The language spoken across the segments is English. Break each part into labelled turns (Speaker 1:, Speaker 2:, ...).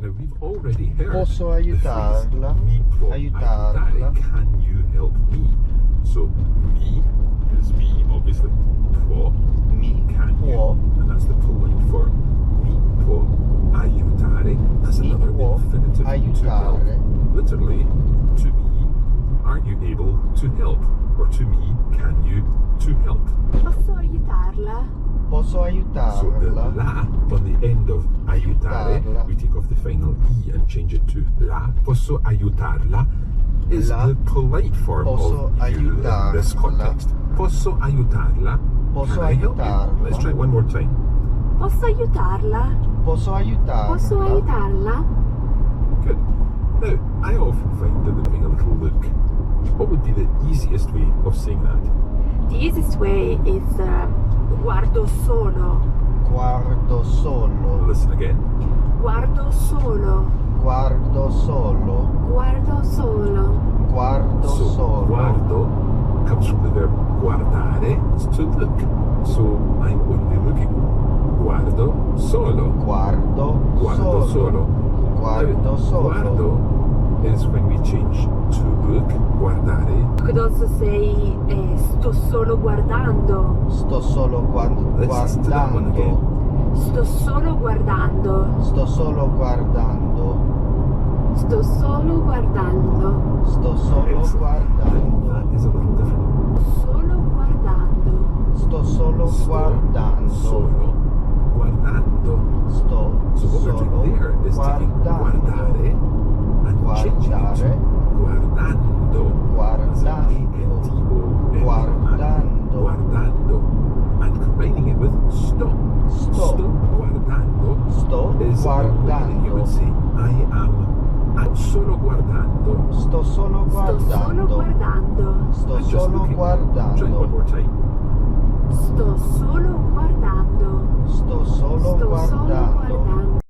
Speaker 1: Now we've already heard
Speaker 2: Posso
Speaker 1: the
Speaker 2: aiutarla?
Speaker 1: phrase, mi può
Speaker 2: Aiutarla.
Speaker 1: aiutare, can you help me? So mi is me, obviously. Può,
Speaker 2: Mi
Speaker 1: can
Speaker 2: può,
Speaker 1: you? And that's the polite form. Mi può aiutare. That's
Speaker 2: Mi
Speaker 1: another
Speaker 2: può
Speaker 1: infinitive to
Speaker 2: aiutare.
Speaker 1: help. Literally, to me, are you able to help? Or to me, can you to help?
Speaker 3: Posso aiutarla?
Speaker 2: Posso
Speaker 1: So the
Speaker 2: aiutarla?
Speaker 1: la on the end of aiutare,
Speaker 2: Aiutarla.
Speaker 1: we take off the final e and change it to la. Posso aiutarla is
Speaker 2: La.
Speaker 1: the polite form
Speaker 2: Posso
Speaker 1: of you in this
Speaker 2: aiutarla.
Speaker 1: context. Posso aiutarla?
Speaker 2: Posso
Speaker 1: Can I help you?
Speaker 2: aiutarla?
Speaker 1: Let's try it one more time.
Speaker 3: Posso aiutarla?
Speaker 2: Posso aiutarla?
Speaker 3: Posso aiutarla?
Speaker 1: Good. Now, I often find that having a little look. What would be the easiest way of saying that?
Speaker 3: The easiest way is guardo solo.
Speaker 2: Guardo solo.
Speaker 1: Listen again.
Speaker 3: Guardo solo.
Speaker 2: Guardo solo.
Speaker 3: Guardo solo.
Speaker 2: Guardo
Speaker 1: So,
Speaker 2: solo.
Speaker 1: guardo comes from the verb guardare, it's to look. So, I'm only looking. Guardo solo.
Speaker 2: Guardo
Speaker 1: Guardo solo.
Speaker 2: Guardo
Speaker 1: Now,
Speaker 2: solo.
Speaker 1: Guardo is when we change to look, guardare.
Speaker 3: You could also say sto solo guardando.
Speaker 2: Sto solo
Speaker 1: Let's listen to that one
Speaker 2: guardando.
Speaker 3: Sto solo guardando.
Speaker 2: Sto solo guardando.
Speaker 3: Sto solo guardando.
Speaker 2: Sto solo
Speaker 1: Excellent.
Speaker 2: guardando.
Speaker 1: That is a little different.
Speaker 3: Solo guardando.
Speaker 2: Sto solo guardando.
Speaker 1: Solo guardando.
Speaker 2: Sto
Speaker 1: So what we're
Speaker 2: solo
Speaker 1: doing there is taking guardare
Speaker 2: guardando.
Speaker 1: and changing it to guardando. As in A-N-D-O.
Speaker 2: Guardando.
Speaker 1: Guardando. And combining it with sto.
Speaker 2: Sto.
Speaker 1: Guardando
Speaker 2: Sto
Speaker 1: is a way that you would
Speaker 2: guardando.
Speaker 1: say I'm solo guardando.
Speaker 2: Sto solo
Speaker 3: Sto solo
Speaker 2: guardando.
Speaker 3: guardando.
Speaker 2: Sto
Speaker 1: I'm just
Speaker 2: solo
Speaker 1: looking. Try it one
Speaker 2: guardando.
Speaker 1: more time.
Speaker 3: Sto solo guardando.
Speaker 2: Sto solo
Speaker 3: Sto solo
Speaker 2: guardando.
Speaker 3: guardando.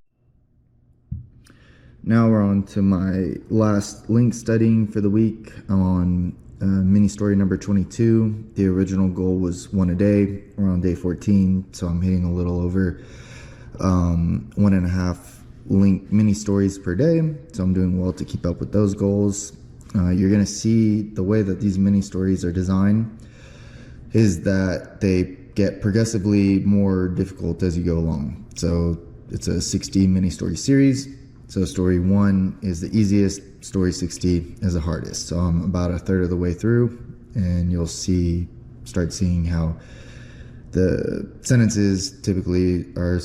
Speaker 4: Now we're on to my last link studying for the week. I'm on mini story number 22. The original goal was one a day. We're on day 14, so I'm hitting a little over 1.5 link mini stories per day. So I'm doing well to keep up with those goals. You're gonna see the way that these mini stories are designed is that they get progressively more difficult as you go along. So it's a 60 mini story series. So story 1 is the easiest, story 60 is the hardest. So I'm about a third of the way through, and you'll start seeing how the sentences typically are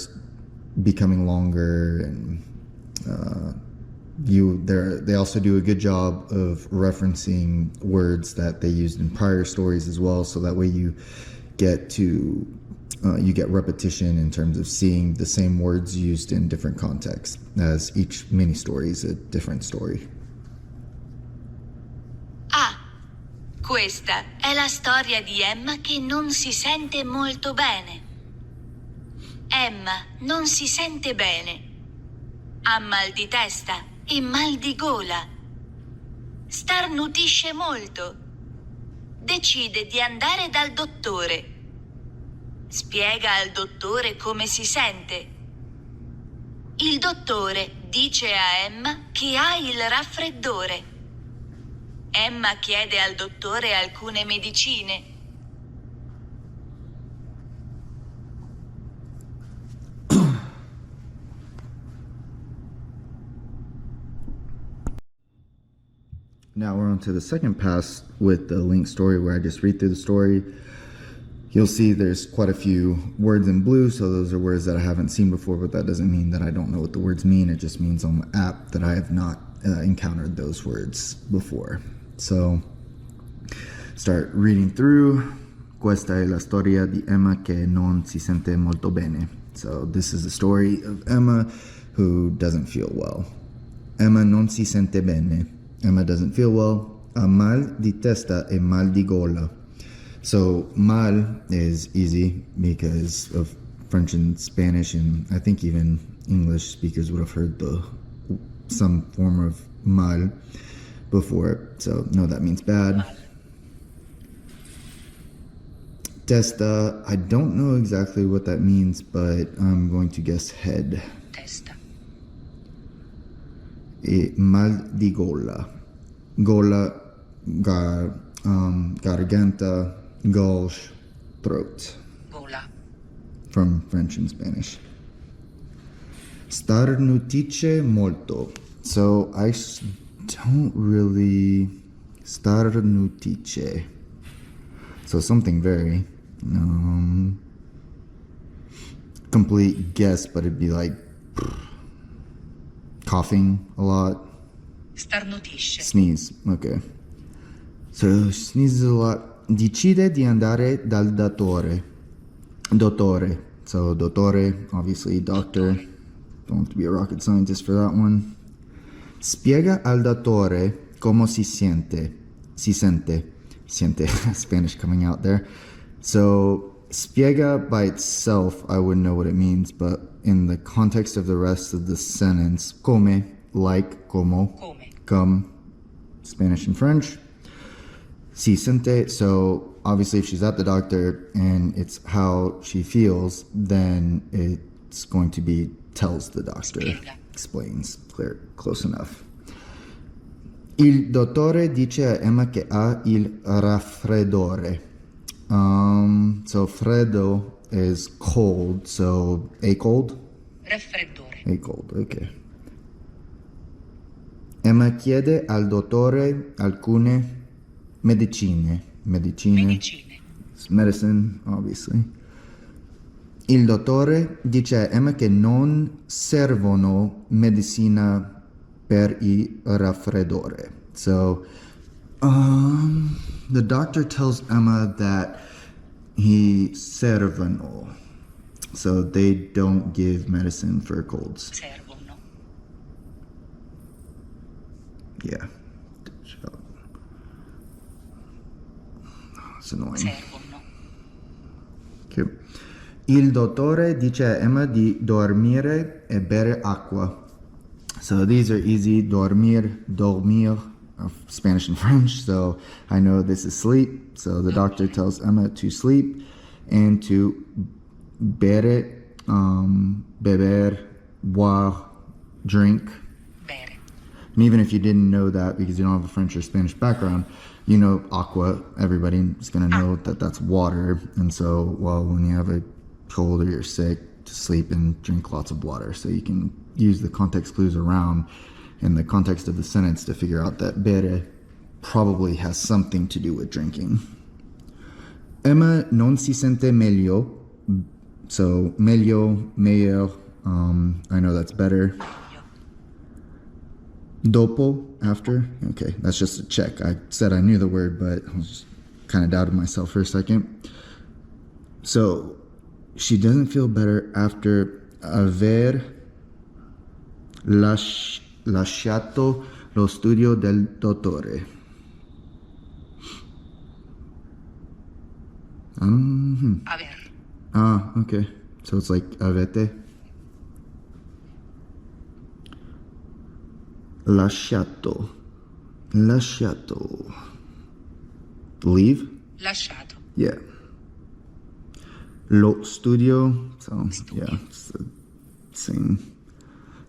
Speaker 4: becoming longer, and they also do a good job of referencing words that they used in prior stories as well. So that way you get repetition in terms of seeing the same words used in different contexts, as each mini story is a different story.
Speaker 5: Ah, questa è la storia di Emma che non si sente molto bene. Emma non si sente bene. Ha mal di testa e mal di gola. Starnutisce molto. Decide di andare dal dottore. Spiega al dottore come si sente. Il dottore dice a Emma che ha il raffreddore. Emma chiede al dottore alcune medicine.
Speaker 4: Now we're on to the second pass with the link story, where I just read through the story. You'll see there's quite a few words in blue, so those are words that I haven't seen before, but that doesn't mean that I don't know what the words mean. It just means on the app that I have not encountered those words before. So start reading through. Questa è la storia di Emma che non si sente molto bene. So this is the story of Emma who doesn't feel well. Emma non si sente bene. Emma doesn't feel well. Ha mal di testa e mal di gola. So mal is easy because of French and Spanish, and I think even English speakers would have heard some form of mal before. So no, that means bad. Testa, I don't know exactly what that means, but I'm going to guess head.
Speaker 5: Testa.
Speaker 4: e mal di gola. Gola, garganta, gauche, throat.
Speaker 5: Gola.
Speaker 4: From French and Spanish. Starnutice molto. So I don't really... Starnutice. So something very... complete guess, but it'd be like... coughing a lot.
Speaker 5: Starnutisce.
Speaker 4: Sneeze, okay. So sneezes a lot. Decide di andare dal dottore. Dottore. So dottore, obviously doctor. Don't have to be a rocket scientist for that one. Spiega al dottore como si siente. Si sente. Siente. Spanish coming out there. So spiega by itself, I wouldn't know what it means, but in the context of the rest of the sentence, come, like, como, come, Spanish and French. Si sente, so obviously if she's at the doctor and it's how she feels, then it's going to be tells the doctor,
Speaker 5: Spiega.
Speaker 4: Explains, clear, close enough. Il dottore dice a Emma che ha il raffreddore. So freddo is cold, so a cold?
Speaker 5: Raffreddore.
Speaker 4: A cold, okay. Emma chiede al dottore alcune medicine.
Speaker 5: Medicine.
Speaker 4: It's medicine, obviously. Il dottore dice a Emma che non servono medicina per il raffreddore. So, the doctor tells Emma that he servono. So they don't give medicine for colds.
Speaker 5: Servono.
Speaker 4: Yeah. It's annoying.
Speaker 5: Servono.
Speaker 4: Okay. Il dottore dice a Emma di dormire e bere acqua. So these are easy. Dormir, Spanish and French. So I know this is sleep. So the doctor tells Emma to sleep and to bere, beber, boire, drink.
Speaker 5: Bere.
Speaker 4: And even if you didn't know that because you don't have a French or Spanish background, you know aqua. Everybody is going to know that that's water. And so, well, when you have a cold or you're sick, to sleep and drink lots of water. So you can use the context clues around in the context of the sentence to figure out that bere probably has something to do with drinking. Emma non si sente meglio. So meglio, meglio, I know that's better. Dopo, after. Okay, that's just a check. I said I knew the word, but I was just kind of doubted myself for a second. So she doesn't feel better after aver lasciato lo studio del dottore.
Speaker 5: Aver.
Speaker 4: Ah, okay. So it's like avete. Lasciato. Lasciato. Leave?
Speaker 5: Lasciato.
Speaker 4: Yeah. Lo studio. So, yeah, it's the same.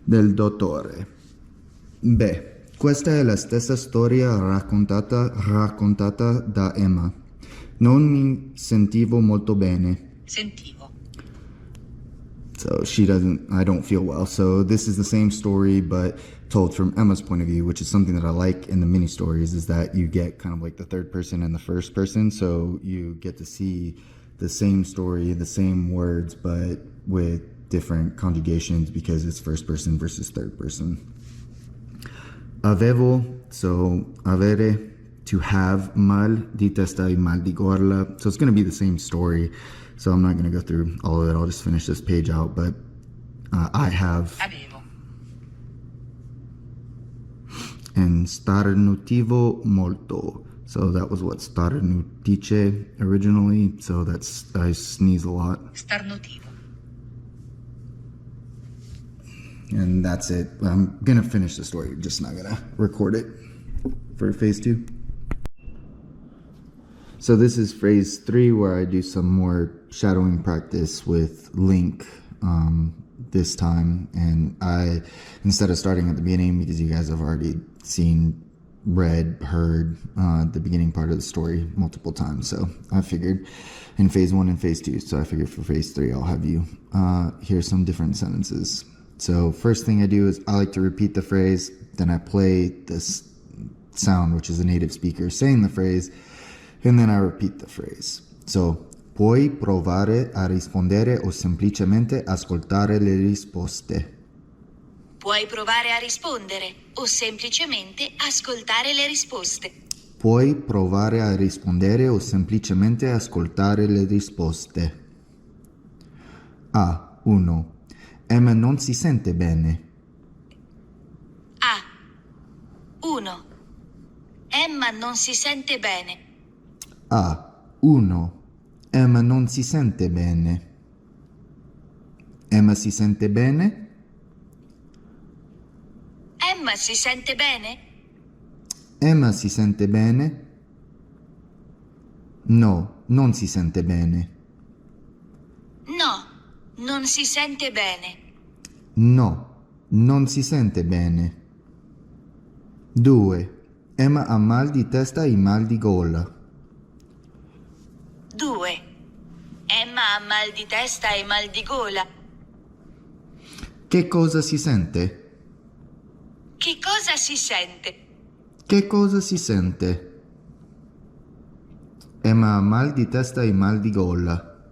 Speaker 4: Del dottore. Beh, questa è la stessa storia raccontata da Emma. Non mi sentivo molto bene.
Speaker 5: Sentivo.
Speaker 4: So I don't feel well. So this is the same story, but told from Emma's point of view, which is something that I like in the mini stories, is that you get kind of like the third person and the first person. So you get to see the same story, the same words, but with different conjugations because it's first person versus third person. Avevo, so avere, to have, mal di testa y mal di gola. So it's going to be the same story. So I'm not going to go through all of it. I'll just finish this page out. But I have.
Speaker 5: Avevo.
Speaker 4: And starnutivo molto. So that was what starnutice originally. So that's, I sneeze a lot.
Speaker 5: Starnutivo.
Speaker 4: And that's it. I'm going to finish the story. Just not going to record it for phase 2. So this is phrase 3 where I do some more shadowing practice with Link, this time, and I, instead of starting at the beginning, because you guys have already heard the beginning part of the story multiple times, so I figured in phase 1 and phase 2, so I figured for phase 3 I'll have you hear some different sentences. So first thing I do is I like to repeat the phrase, then I play this sound, which is a native speaker saying the phrase, and then I repeat the phrase. So, puoi provare a rispondere o semplicemente ascoltare le risposte.
Speaker 5: Puoi provare a rispondere o semplicemente ascoltare le risposte.
Speaker 4: Puoi provare a rispondere o semplicemente ascoltare le risposte. A. 1. Emma non si sente bene.
Speaker 5: A. 1. Emma non si sente bene.
Speaker 4: A. 1. Emma non si sente bene. Emma si sente bene?
Speaker 5: Emma si sente bene?
Speaker 4: Emma si sente bene? No, non si sente bene.
Speaker 5: No, non si sente bene.
Speaker 4: No, non si sente bene. 2. Emma ha mal di testa e mal di gola.
Speaker 5: 2. Emma ha mal di testa e mal di gola.
Speaker 4: Che cosa si sente?
Speaker 5: Che cosa si sente?
Speaker 4: Che cosa si sente? Emma ha mal di testa e mal di gola.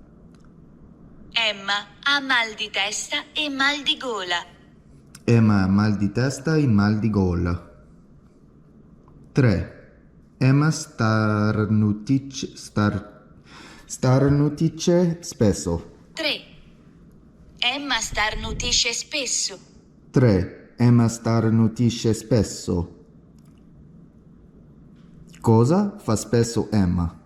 Speaker 5: Emma ha mal di testa e mal di gola.
Speaker 4: Emma ha mal di testa e mal di gola. 3. Emma starnutisce spesso.
Speaker 5: 3. Emma starnutisce spesso.
Speaker 4: 3. Emma starnutisce spesso. Cosa fa spesso Emma?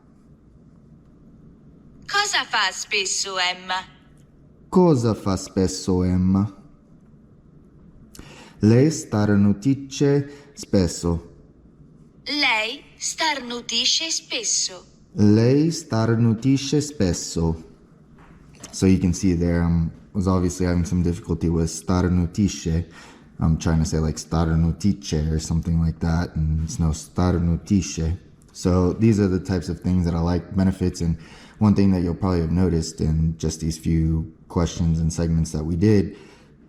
Speaker 5: Cosa fa spesso Emma?
Speaker 4: Cosa fa spesso Emma? Lei starnutisce spesso.
Speaker 5: Lei starnutisce spesso.
Speaker 4: Lei starnutisce spesso. So you can see there, I was obviously having some difficulty with starnutisce. I'm trying to say like starnutice or something like that, and it's no starnutisce. So these are the types of things that I like, benefits, and one thing that you'll probably have noticed in just these few questions and segments that we did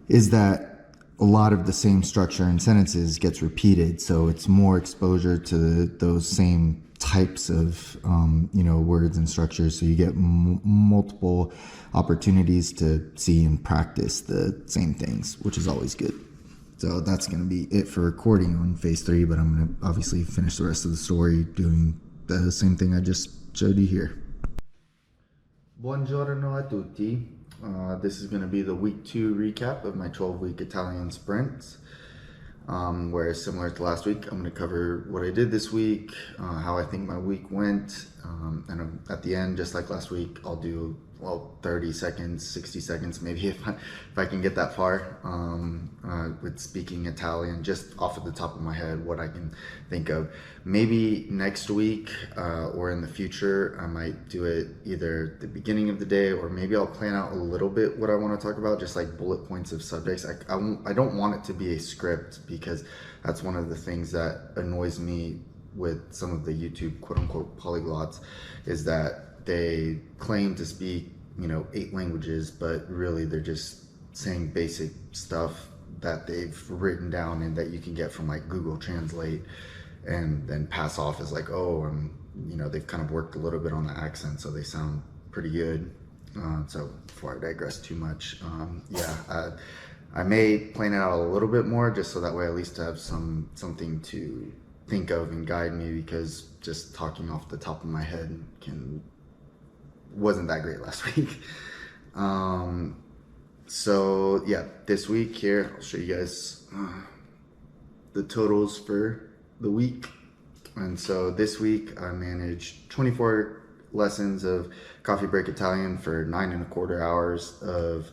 Speaker 4: is that a lot of the same structure in sentences gets repeated, so it's more exposure to those same types of words and structures, so you get multiple opportunities to see and practice the same things, which is always good. So that's going to be it for recording on phase 3, but I'm going to obviously finish the rest of the story doing the same thing I just showed you here. Buongiorno a tutti. This is going to be the week 2 recap of my 12-week Italian sprint, where similar to last week, I'm going to cover what I did this week, how I think my week went, and at the end, just like last week, I'll do 30 seconds, 60 seconds, maybe if I can get that far with speaking Italian, just off of the top of my head, what I can think of. Maybe next week or in the future, I might do it either the beginning of the day, or maybe I'll plan out a little bit what I want to talk about, just like bullet points of subjects. I don't want it to be a script, because that's one of the things that annoys me with some of the YouTube quote-unquote polyglots, is that they claim to speak 8 languages, but really they're just saying basic stuff that they've written down and that you can get from like Google Translate, and then pass off as like, oh, they've kind of worked a little bit on the accent, so they sound pretty good. So before I digress too much, I may plan it out a little bit more, just so that way at least I have something to think of and guide me, because just talking off the top of my head wasn't that great last week. So yeah, this week here, I'll show you guys the totals for the week. And so this week I managed 24 lessons of Coffee Break Italian for 9.25 hours of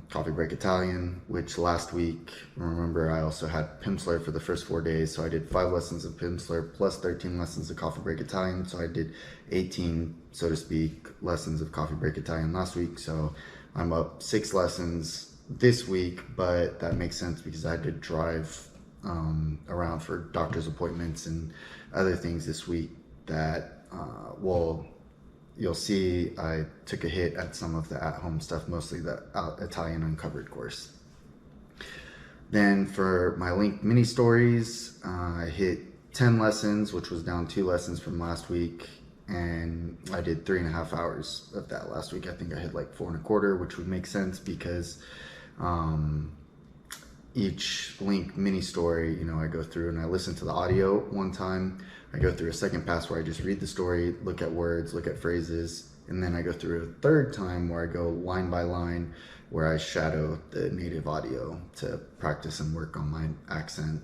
Speaker 4: Coffee Break Italian, which last week, remember, I also had Pimsleur for the first 4 days, so I did 5 lessons of Pimsleur plus 13 lessons of Coffee Break Italian, so I did 18, so to speak, lessons of Coffee Break Italian last week. So I'm up 6 lessons this week, but that makes sense because I did drive around for doctor's appointments and other things this week that, you'll see I took a hit at some of the at-home stuff, mostly the Italian Uncovered course. Then for my Link mini stories, I hit 10 lessons, which was down 2 lessons from last week. And I did 3.5 hours of that last week. I think I hit like 4.25, which would make sense because each Link mini story, I go through and I listen to the audio one time. I go through a second pass where I just read the story, look at words, look at phrases, and then I go through a third time where I go line by line, where I shadow the native audio to practice and work on my accent.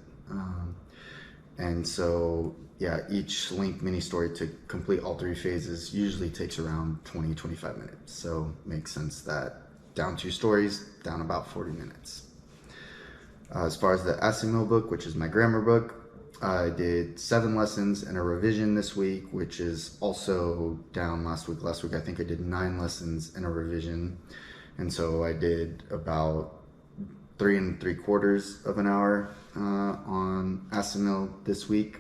Speaker 4: And so, yeah, each Link mini story to complete all 3 phases usually takes around 20-25 minutes. So makes sense that down 2 stories, down about 40 minutes. As far as the Asimo book, which is my grammar book, I did 7 lessons and a revision this week, which is also down last week. Last week, I think I did 9 lessons and a revision. And so I did about 3 3/4 of an hour on Asimo this week.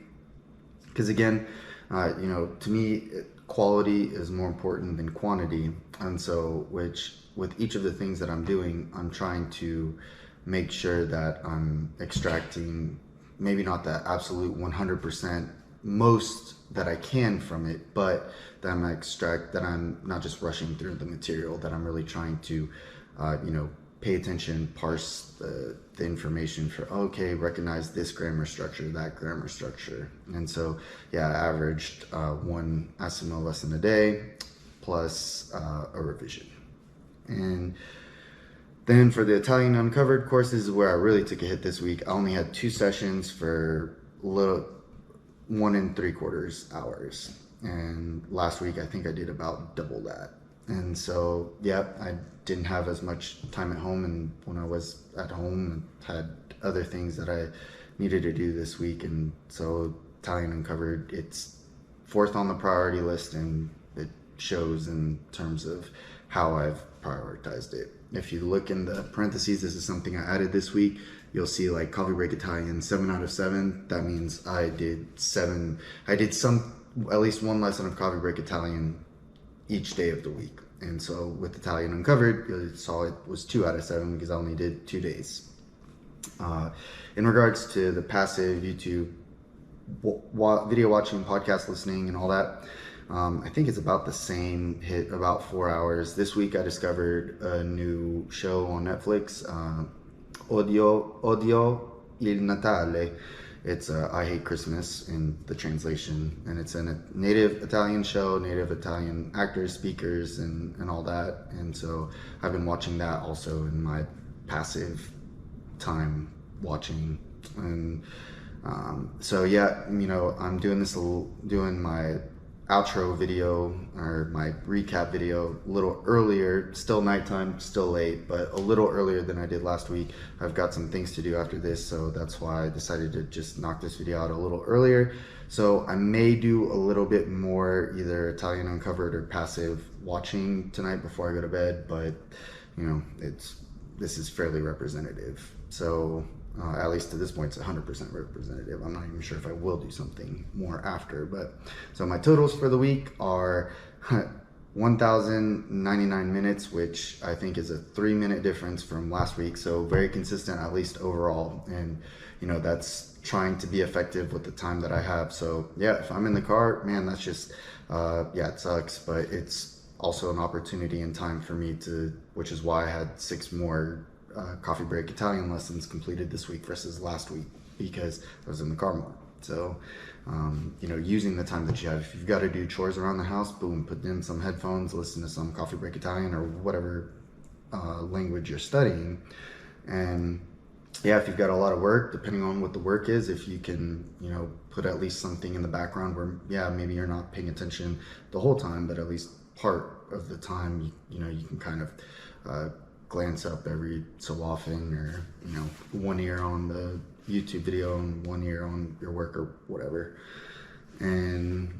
Speaker 4: Because again, to me, quality is more important than quantity. And so, with each of the things that I'm doing, I'm trying to make sure that I'm extracting maybe not the absolute 100% most that I can from it, but that I'm not just rushing through the material, that I'm really trying to, pay attention, parse the information for, okay, recognize this grammar structure, that grammar structure. And so, yeah, I averaged 1 Asimo lesson a day plus a revision. And then for the Italian Uncovered courses, where I really took a hit this week, I only had 2 sessions for 1 3/4 hours. And last week, I think I did about double that. And so, yeah, I didn't have as much time at home. And when I was at home, I had other things that I needed to do this week. And so Italian Uncovered, it's 4th on the priority list, and it shows in terms of how I've prioritized it. If you look in the parentheses, this is something I added this week. You'll see like Coffee Break Italian, 7 out of 7. That means I did at least 1 lesson of Coffee Break Italian each day of the week. And so with Italian Uncovered, you saw it was 2 out of 7 because I only did 2 days. In regards to the passive YouTube video watching, podcast listening, and all that, I think it's about the same, hit about 4 hours. This week I discovered a new show on Netflix, Odio il Natale. It's I Hate Christmas in the translation, and it's a native Italian show, native Italian actors, speakers, and all that. And so I've been watching that also in my passive time watching. And so yeah, I'm doing my outro video or my recap video a little earlier, still nighttime, still late, but a little earlier than I did last week. I've got some things to do after this, so that's why I decided to just knock this video out a little earlier. So I may do a little bit more either Italian Uncovered or passive watching tonight before I go to bed, but this is fairly representative. So at least to this point, it's 100% representative. I'm not even sure if I will do something more after. But so my totals for the week are 1,099 minutes, which I think is a 3-minute difference from last week. So very consistent, at least overall. And that's trying to be effective with the time that I have. So yeah, if I'm in the car, man, that's just it sucks, but it's also an opportunity and time for me which is why I had 6 more Coffee Break Italian lessons completed this week versus last week, because I was in the car more. So, using the time that you have, if you've got to do chores around the house, boom, put in some headphones, listen to some Coffee Break Italian or whatever language you're studying. And yeah, if you've got a lot of work, depending on what the work is, if you can, put at least something in the background where, yeah, maybe you're not paying attention the whole time, but at least part of the time, you can kind of glance up every so often, or one ear on the YouTube video and one ear on your work or whatever. And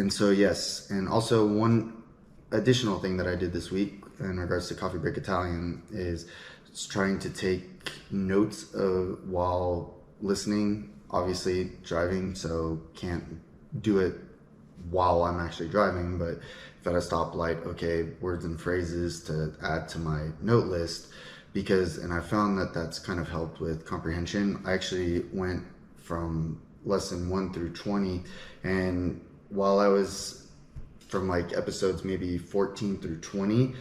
Speaker 4: so yes, and also one additional thing that I did this week in regards to Coffee Break Italian is trying to take notes while listening. Obviously driving, so can't do it while I'm actually driving, but if at a stoplight, okay, words and phrases to add to my note list, and I found that that's kind of helped with comprehension. I actually went from lesson 1 through 20, and while I was from like episodes maybe 14 through 20,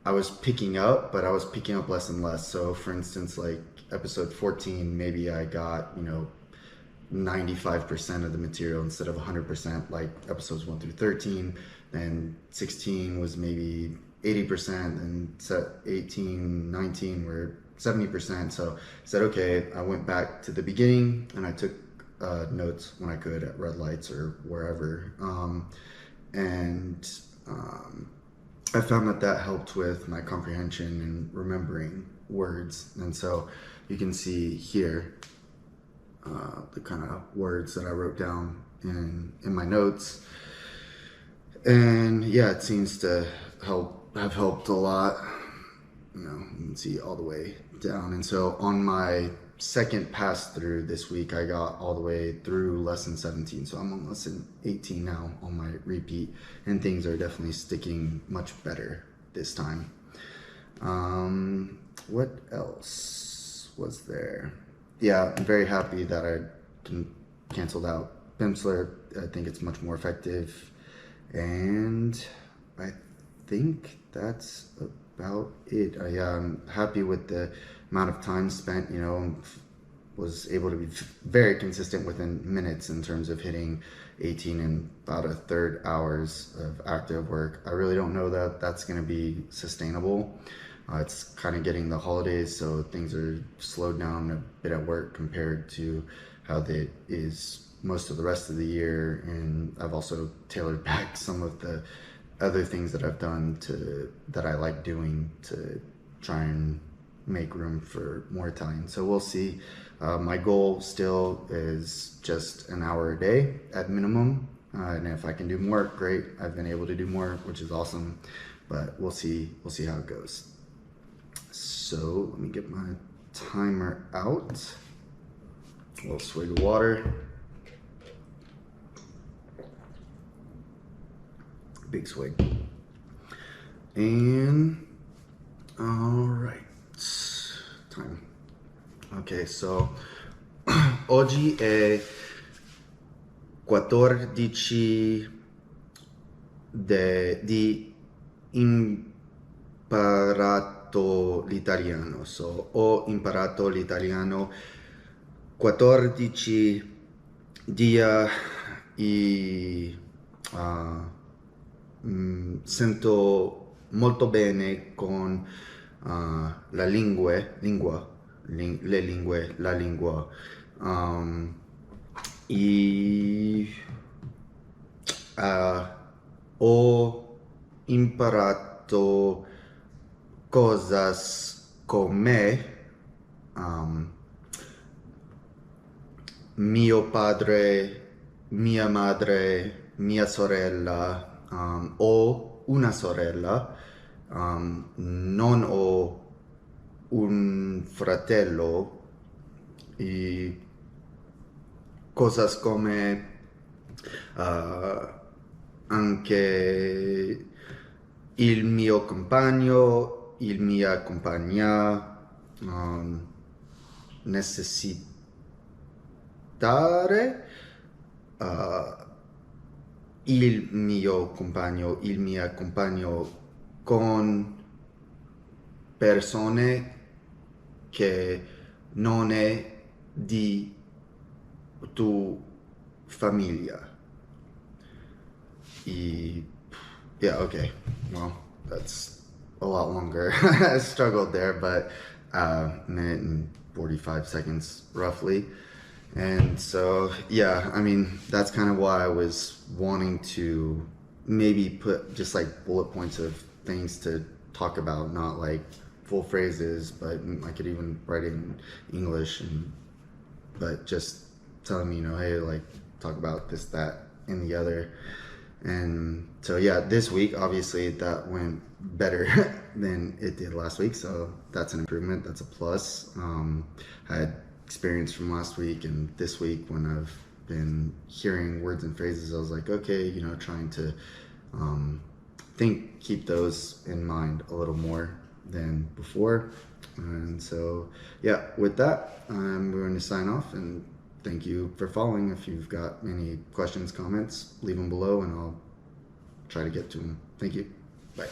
Speaker 4: I was picking up, but I was picking up less and less. So for instance, like episode 14, maybe I got, 95% of the material instead of 100%, like episodes 1 through 13. Then 16 was maybe 80%, and 18, 19 were 70%. So I said, okay, I went back to the beginning and I took notes when I could at red lights or wherever. I found that helped with my comprehension and remembering words. And so you can see here the kind of words that I wrote down in my notes. And yeah, it seems to have helped a lot. You can see all the way down. And so on my second pass through this week, I got all the way through lesson 17. So I'm on lesson 18 now on my repeat, and things are definitely sticking much better this time. What else was there? Yeah, I'm very happy that I canceled out Pimsleur. I think it's much more effective. And I think that's about it. I'm happy with the amount of time spent, was able to be very consistent within minutes in terms of hitting 18 and about a third hours of active work. I really don't know that that's going to be sustainable. It's kind of getting the holidays, so things are slowed down a bit at work compared to how it is most of the rest of the year. And I've also tailored back some of the other things that I've done that I like doing to try and make room for more Italian. So we'll see. My goal still is just an hour a day at minimum. And if I can do more, great. I've been able to do more, which is awesome, but we'll see how it goes. So let me get my timer out. A little swig of water. Big swig. And all right, time. Okay, so oggi è 14 di imparato l'italiano. So ho imparato l'italiano 14 giorni e sento molto bene con la lingua. Ho imparato cosas come mio padre, mia madre, mia sorella. Ho una sorella, non ho un fratello, e cosas come anche il mio compagno, il mia compagna, necessitare, il mio compagno, il mio compagno con persone che non è di tua famiglia. Yeah, okay. Well, that's a lot longer. I struggled there, but a minute and 45 seconds roughly. And so, yeah, I mean, that's kind of why I was wanting to maybe put just like bullet points of things to talk about, not like full phrases, but I could even write it in English, but just telling me, hey, like talk about this, that, and the other. And so yeah, this week obviously that went better than it did last week, so that's an improvement. That's a plus. I had experience from last week and this week when I've been hearing words and phrases, I was like, okay, you know, trying to keep those in mind a little more than before. And so yeah, with that, I'm going to sign off and thank you for following. If you've got any questions, comments, leave them below and I'll try to get to them. Thank you. Bye.